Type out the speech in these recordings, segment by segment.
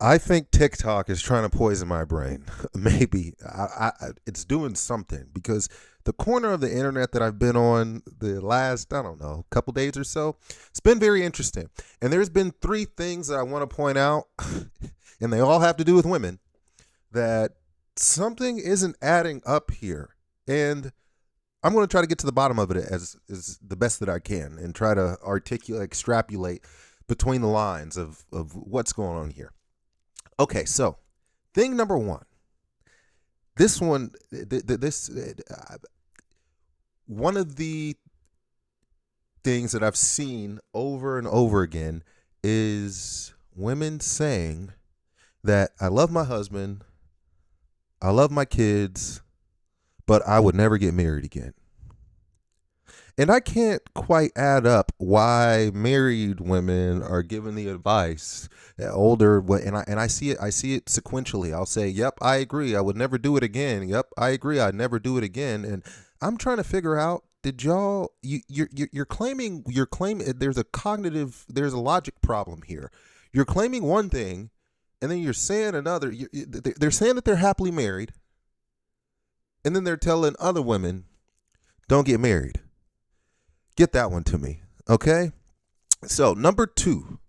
I think TikTok is trying to poison my brain. Maybe it's doing something because the corner of the internet that I've been on the last, I don't know, couple days or so, it's been very interesting. And there's been three things that I want to point out, and they all have to do with women, that something isn't adding up here. And I'm going to try to get to the bottom of it as the best that I can and try to articulate, extrapolate between the lines of what's going on here. Okay, so thing number one. This one, this one of the things that I've seen over and over again is women saying that I love my husband, I love my kids, but I would never get married again. And I can't quite add up why married women are given the advice that older and I see it sequentially. I'll say, "Yep, I agree. I would never do it again." "Yep, I agree. I'd never do it again." And I'm trying to figure out, did y'all you're claiming there's a logic problem here. You're claiming one thing and then you're saying another. They're saying that they're happily married, and then they're telling other women, "Don't get married." Get that one to me. Okay? So, number two,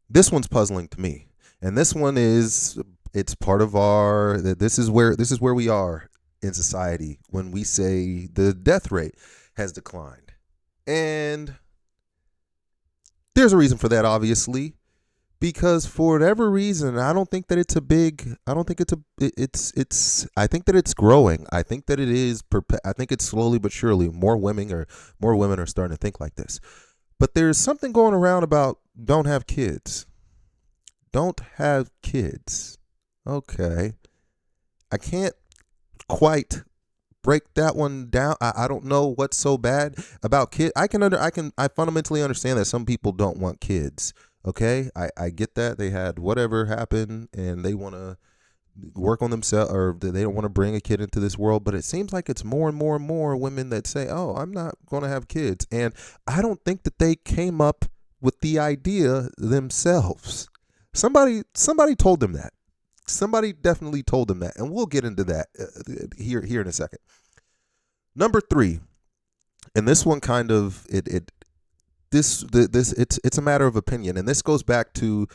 this one's puzzling to me. And this one is it's part of our this is where we are in society when we say the death rate has declined. And there's a reason for that, obviously, because for whatever reason, I don't think that it's a big. I don't think it's. I think that it's growing. I think that it is. I think it's slowly but surely more women are starting to think like this. But there's something going around about don't have kids. Don't have kids. Okay, I can't quite break that one down. I don't know what's so bad about kids. I fundamentally understand that some people don't want kids. Okay, I get that they had whatever happened and they want to work on themselves or they don't want to bring a kid into this world. But it seems like it's more and more and more women that say, "Oh, I'm not going to have kids," and I don't think that they came up with the idea themselves. Somebody told them that. Somebody definitely told them that, and we'll get into that here in a second. Number three, and this one kind of it this it's a matter of opinion, and this goes back to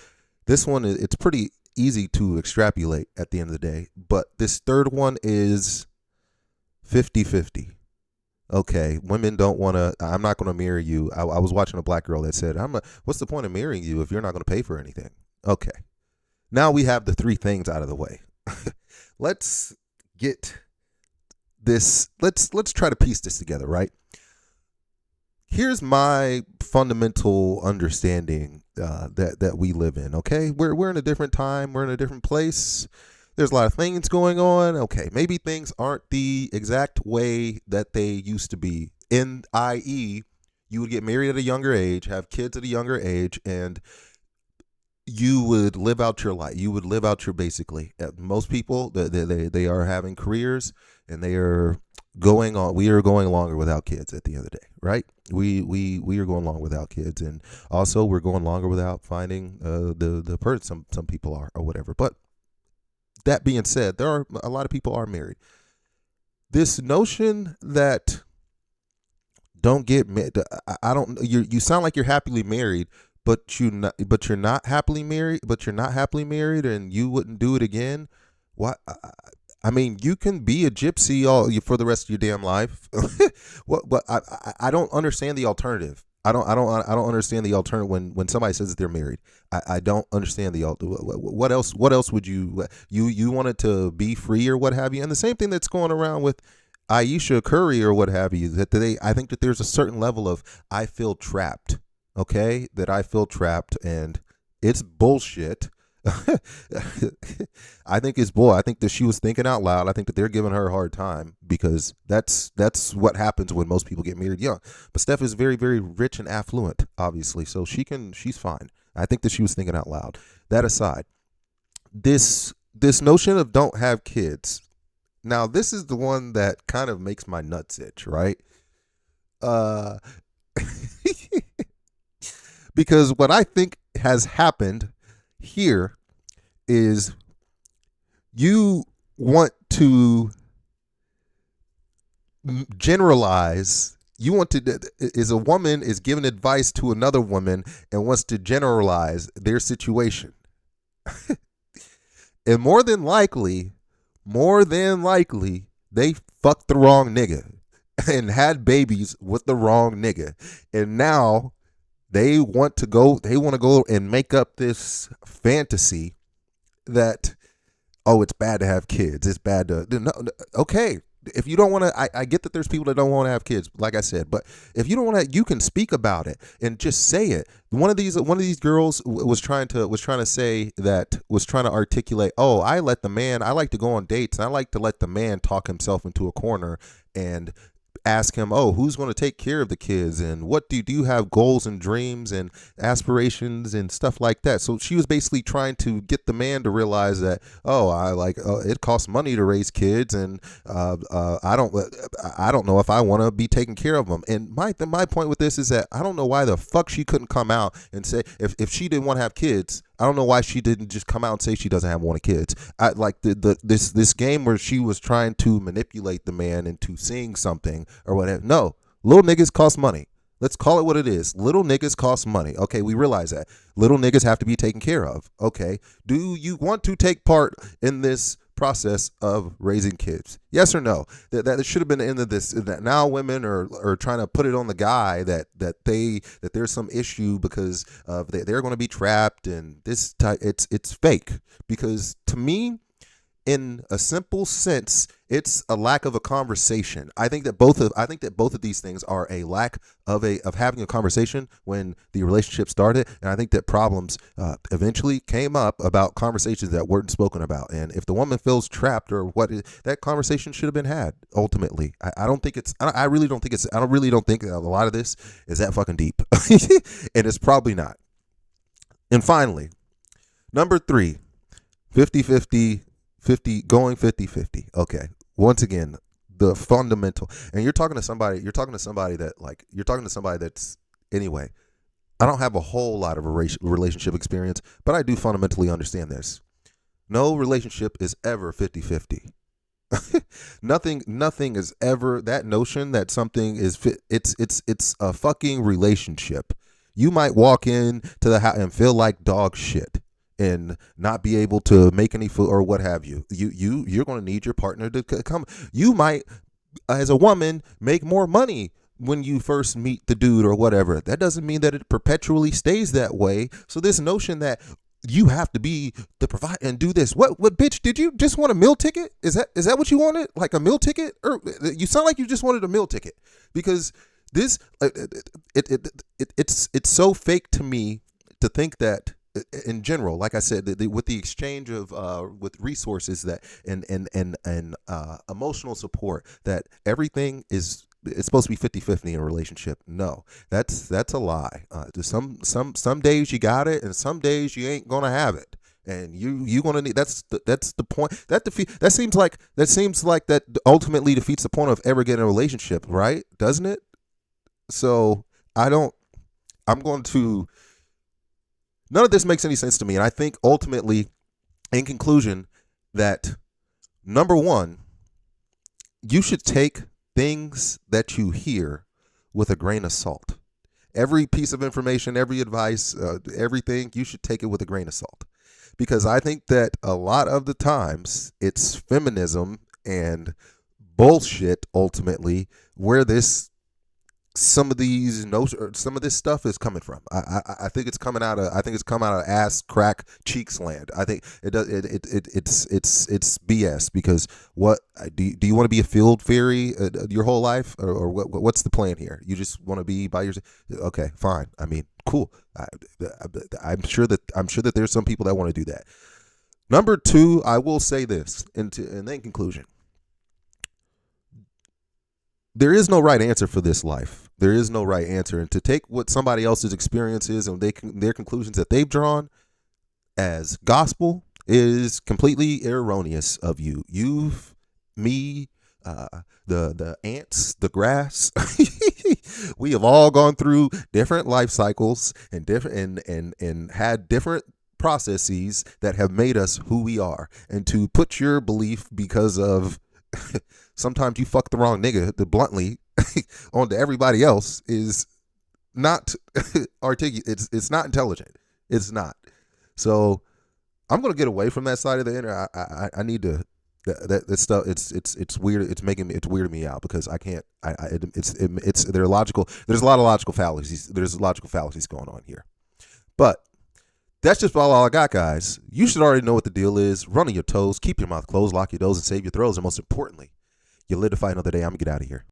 this one. It's pretty easy to extrapolate at the end of the day, but this third one is 50-50. Okay, women don't want to. I'm not going to marry you. I was watching a black girl that said, What's the point of marrying you if you're not going to pay for anything?" Okay, now we have the three things out of the way. Let's get this. Let's try to piece this together, right? Here's my fundamental understanding that we live in. Okay, we're in a different time. We're in a different place. There's a lot of things going on. Okay, maybe things aren't the exact way that they used to be. In i.e., you would get married at a younger age, have kids at a younger age, and you would live out your life. You would live out your basically. Most people they are having careers and they are going on. We are going longer without kids at the end of the day, right? We are going longer without kids, and also we're going longer without finding the person. Some people are or whatever. But that being said, there are a lot of people are married. This notion that don't get married. I don't. You sound like you're happily married, but you're not happily married. But you're not happily married, and you wouldn't do it again. What? I mean, you can be a gypsy for the rest of your damn life. What? I don't understand the alternative. I don't understand the alternative when somebody says that they're married. I don't understand the what else. What else would you wanted to be free or what have you? And the same thing that's going around with Aisha Curry or what have you. I think that there's a certain level of I feel trapped. Okay, that I feel trapped, and it's bullshit. I think it's bull. I think that she was thinking out loud. I think that they're giving her a hard time because that's what happens when most people get married young. But Steph is very, very rich and affluent, obviously, so she's fine. I think that she was thinking out loud. That aside, this notion of don't have kids. Now, this is the one that kind of makes my nuts itch, right? Uh, because what I think has happened here is you want to generalize. You want to, is a woman is giving advice to another woman and wants to generalize their situation. And more than likely, they fucked the wrong nigga and had babies with the wrong nigga. And now they want to go and make up this fantasy that, oh, it's bad to have kids. It's bad to, no, okay. If you don't want to, I get that there's people that don't want to have kids, like I said, but if you don't want to, you can speak about it and just say it. One of these girls was trying to say that, was trying to articulate, oh, I like to go on dates and I like to let the man talk himself into a corner and ask him, oh, who's going to take care of the kids, and what do you have goals and dreams and aspirations and stuff like that. So she was basically trying to get the man to realize that, oh, it costs money to raise kids, and I don't know if I want to be taking care of them. And my point with this is that I don't know why the fuck she couldn't come out and say, if she didn't want to have kids, I don't know why she didn't just come out and say she doesn't have one of kids. This game where she was trying to manipulate the man into seeing something or whatever. No, little niggas cost money. Let's call it what it is. Little niggas cost money. Okay, we realize that. Little niggas have to be taken care of. Okay, do you want to take part in this process of raising kids? Yes or no? That should have been the end of this. That now women are trying to put it on the guy that there's some issue because of they're going to be trapped, and this type, it's fake. Because to me, in a simple sense, it's a lack of a conversation. I think that both of these things are a lack of having a conversation when the relationship started, and I think that problems eventually came up about conversations that weren't spoken about. And if the woman feels trapped or that conversation should have been had. Ultimately, I don't think it's. I really don't think a lot of this is that fucking deep, and it's probably not. And finally, number 3, 50-50. 50-50. Okay. Once again, the fundamental, and you're talking to somebody that's, anyway, I don't have a whole lot of relationship experience, but I do fundamentally understand this. No relationship is ever 50-50. Nothing is ever, that notion that something is it's a fucking relationship. You might walk in to the house and feel like dog shit and not be able to make any food or what have you. You're going to need your partner to come. You might, as a woman, make more money when you first meet the dude or whatever. That doesn't mean that it perpetually stays that way. So this notion that you have to be the provider and do this. What bitch, did you just want a meal ticket? Is that what you wanted? Like a meal ticket? Or you sound like you just wanted a meal ticket, because this it's so fake to me to think that, in general, like I said, with the exchange of with resources that and emotional support, that everything it's supposed to be 50-50 in a relationship. No, that's a lie. Some days you got it, and some days you ain't gonna have it, and you gonna need. That's the point. That seems like that ultimately defeats the point of ever getting a relationship, right? Doesn't it? So I'm going to. None of this makes any sense to me. And I think ultimately, in conclusion, that number 1, you should take things that you hear with a grain of salt. Every piece of information, every advice, everything, you should take it with a grain of salt. Because I think that a lot of the times it's feminism and bullshit, ultimately, where some of this stuff is coming from. I think it's coming out of ass crack cheeks land. I think it's BS, because what do you want to be a field fairy your whole life, or what's the plan here? You just want to be by yourself? Okay, fine. I mean, cool. I'm sure that there's some people that want to do that. Number 2, I will say this, and then conclusion. There is no right answer for this life. There is no right answer. And to take what somebody else's experience is and their conclusions that they've drawn as gospel is completely erroneous of you. Me, the ants, the grass. We have all gone through different life cycles and different and had different processes that have made us who we are. And to put your belief because of sometimes you fuck the wrong nigga, the bluntly, onto everybody else is not articulate. It's not intelligent. It's not. So I'm gonna get away from that side of the internet. I need to. That stuff. It's weird. It's weirding me out because I can't. They're logical. There's a lot of logical fallacies. There's logical fallacies going on here. But that's just all I got, guys. You should already know what the deal is. Run on your toes. Keep your mouth closed. Lock your doors and save your throws. And most importantly, you live to fight another day. I'm gonna get out of here.